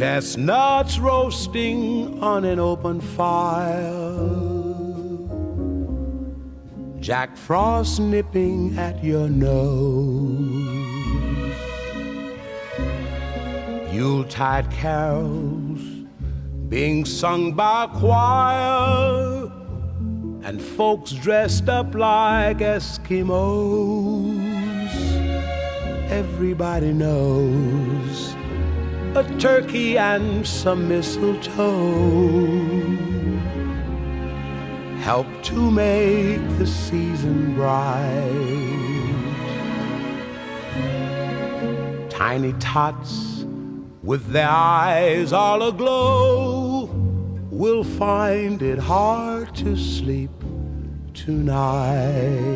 Chestnuts roasting on an open fire, Jack Frost nipping at your nose, Yuletide carols being sung by a choir, and folks dressed up like Eskimos. Everybody knows a turkey and some mistletoe help to make the season bright. Tiny tots with their eyes all aglow will find it hard to sleep tonight.